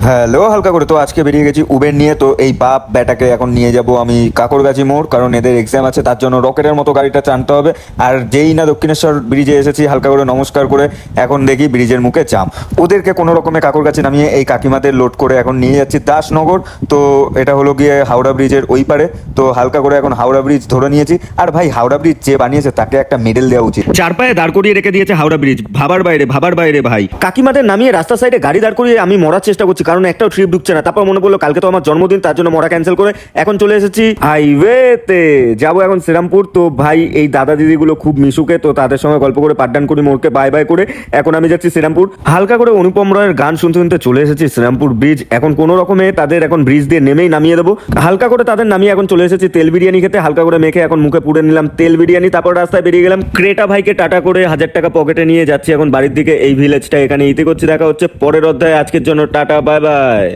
Hello হালকা করে। তো আজকে বেরিয়ে গেছি উবের নিয়ে। তো এই বাপ বেটাকে এখন নিয়ে যাব আমি কাকরগাছি মোড়, কারণ এদের এক্সাম আছে, তার জন্য রকেটের মতো গাড়িটা টানতে হবে। আর যেই না দক্ষিণেশ্বর ব্রিজে এসেছি, হালকা করে নমস্কার করে এখন দেখি ব্রিজের মুখে জাম। ওদেরকে কোনো রকমে কাকরগাছি নামিয়ে এই কাকিমাদের লোড করে এখন নিয়ে যাচ্ছি দাসনগর। তো এটা হলো গিয়ে হাওড়া ব্রিজের ওই পারে। তো হালকা করে এখন হাওড়া ব্রিজ ধরে নিয়েছি। আর ভাই, হাওড়া ব্রিজ যে বানিয়েছে তাকে একটা মেডেল দেওয়া উচিত। চার পায়ে দাঁড় করিয়ে রেখে দিয়েছে হাওড়া ব্রিজ, ভাবার বাইরে ভাবার বাইরে ভাই। কাকিমাদের নামিয়ে রাস্তার সাইডে গাড়ি দাঁড় করিয়ে আমি মরার চেষ্টা করছি, কারণ একটাও ট্রিপ ঢুকছে না। তারপর মনে পড়লো কালকে তো আমার জন্মদিন, তার জন্য মরা ক্যান্সেল করে এখন চলে এসেছি হাইওয়েতে, যাবো এখন শ্রীরামপুর। তো ভাই এই দাদা দিদিগুলো খুব মিশুকে, তো তাদের সঙ্গে গল্প করে পাঠদান করি, মোড়কে বাই বাই করে এখন আমি যাচ্ছি শ্রীরামপুর। হালকা করে অনুপম রয়ের গান শুনতে শুনতে চলে এসেছি শ্রীরামপুর ব্রিজ। এখন কোনো রকমে তাদের এখন ব্রিজ দিয়ে নেমেই নামিয়ে দেবো। হালকা করে তাদের নামিয়ে এখন চলে এসেছি তেল বিরিয়ানি খেতে। হালকা করে মেখে এখন মুখে পুড়ে নিলাম তেল বিরিয়ানি। তারপর রাস্তায় বেরিয়ে গেলাম ক্রেটা ভাইকে টাটা করে 1000 টাকা পকেটে নিয়ে যাচ্ছি এখন বাড়ির দিকে। এই ভিলেজটা এখানে ইতি করছি। দেখা হচ্ছে পরের অধ্যায়ে। আজকের জন্য টাটা, বাই বাই।